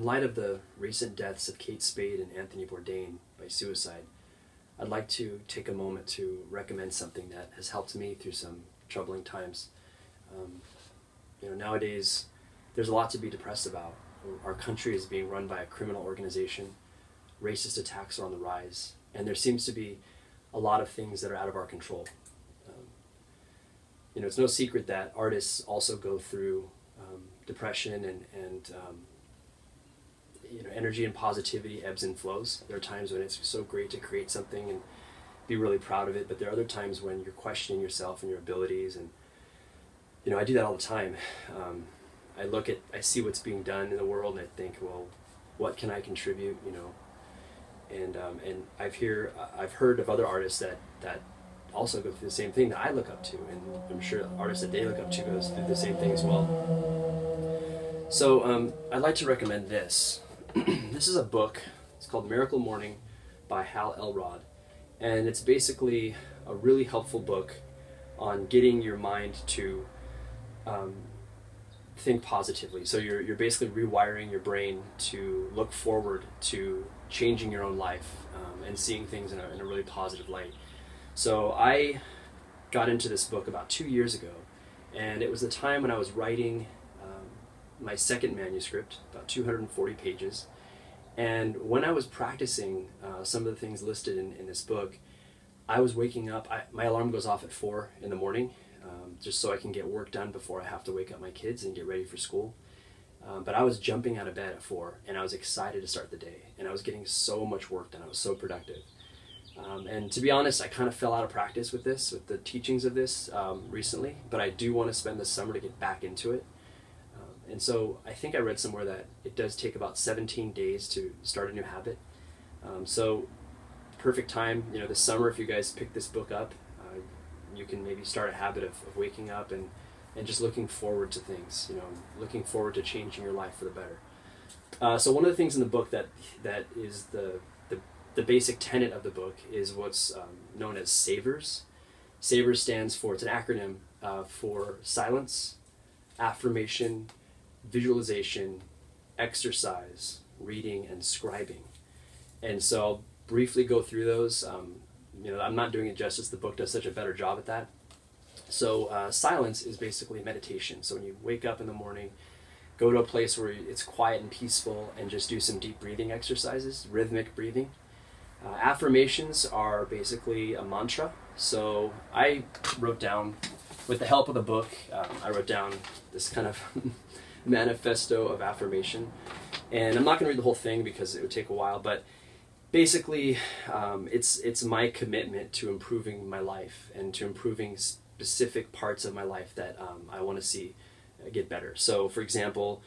In light of the recent deaths of Kate Spade and Anthony Bourdain by suicide, I'd like to take a moment to recommend something that has helped me through some troubling times. Nowadays, there's a lot to be depressed about. Our country is being run by a criminal organization, racist attacks are on the rise, and there seems to be a lot of things that are out of our control. It's no secret that artists also go through depression and energy and positivity ebbs and flows. There are times when it's so great to create something and be really proud of it, but there are other times when you're questioning yourself and your abilities, and I do that all the time. I see what's being done in the world, and I think, well, what can I contribute? And I've heard of other artists that also go through the same thing that I look up to, and I'm sure artists that they look up to goes through the same thing as well. So I'd like to recommend this. This is a book. It's called Miracle Morning by Hal Elrod, and it's basically a really helpful book on getting your mind to think positively. So you're basically rewiring your brain to look forward to changing your own life and seeing things in a really positive light. So I got into this book about 2 years ago, and it was the time when I was writing my second manuscript, about 240 pages. And when I was practicing some of the things listed in this book, I was waking up. My alarm goes off at 4 in the morning, just so I can get work done before I have to wake up my kids and get ready for school. But I was jumping out of bed at 4, and I was excited to start the day, and I was getting so much work done. I was so productive. And to be honest, I kind of fell out of practice with the teachings of this recently, but I do want to spend the summer to get back into it. And so I think I read somewhere that it does take about 17 days to start a new habit. So perfect time, this summer, if you guys pick this book up, you can maybe start a habit of waking up and just looking forward to things, looking forward to changing your life for the better. So one of the things in the book that is the basic tenet of the book is what's known as SAVERS. SAVERS stands for, it's an acronym for silence, affirmation, visualization, exercise, reading, and scribing. And so I'll briefly go through those. I'm not doing it justice. The book does such a better job at that. So silence is basically meditation. So when you wake up in the morning, go to a place where it's quiet and peaceful and just do some deep breathing exercises, rhythmic breathing. Affirmations are basically a mantra. So I wrote down, with the help of the book, I wrote down this kind of manifesto of affirmation. And I'm not going to read the whole thing because it would take a while, but basically it's my commitment to improving my life and to improving specific parts of my life that I want to see get better. So for example,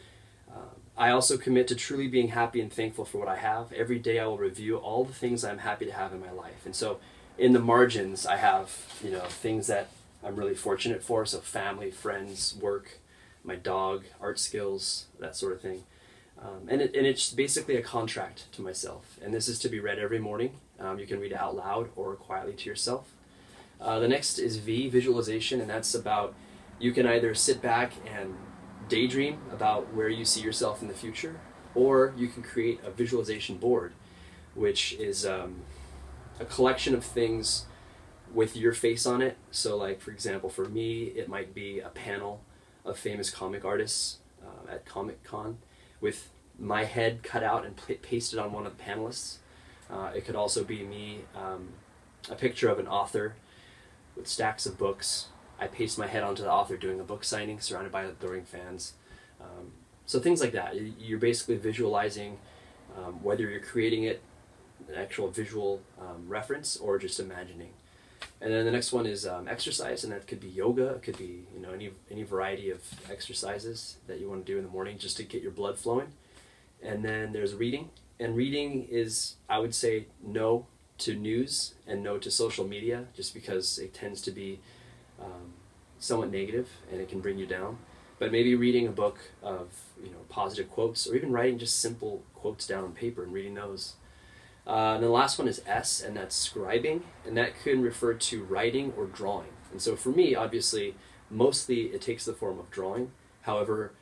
I also commit to truly being happy and thankful for what I have. Every day I will review all the things I'm happy to have in my life. And so in the margins I have things that I'm really fortunate for, so family, friends, work, my dog, art skills, that sort of thing. And it's basically a contract to myself. And this is to be read every morning. You can read it out loud or quietly to yourself. The next is V, visualization, and that's about, you can either sit back and daydream about where you see yourself in the future, or you can create a visualization board, which is a collection of things with your face on it. So like, for example, for me, it might be a panel of famous comic artists at Comic-Con with my head cut out and pasted on one of the panelists. It could also be me, a picture of an author with stacks of books. I paste my head onto the author doing a book signing, surrounded by adoring fans. So things like that. You're basically visualizing, whether you're creating it, an actual visual reference, or just imagining. And then the next one is exercise, and that could be yoga. It could be any variety of exercises that you want to do in the morning just to get your blood flowing. And then there's reading, and reading is, I would say, no to news and no to social media, just because it tends to be somewhat negative and it can bring you down. But maybe reading a book of positive quotes, or even writing just simple quotes down on paper and reading those. And the last one is S, and that's scribing, and that can refer to writing or drawing. And so for me, obviously, mostly it takes the form of drawing. However,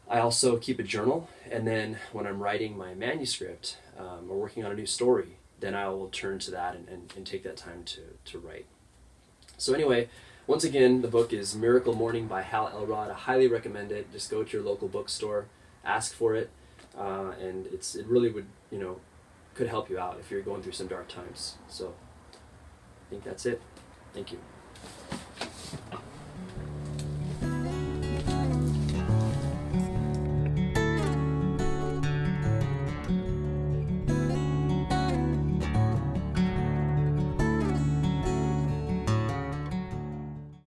I also keep a journal, and then when I'm writing my manuscript or working on a new story, then I will turn to that and take that time to write. So anyway, once again, the book is Miracle Morning by Hal Elrod. I highly recommend it. Just go to your local bookstore, ask for it, and it really would, could help you out if you're going through some dark times. So I think that's it. Thank you.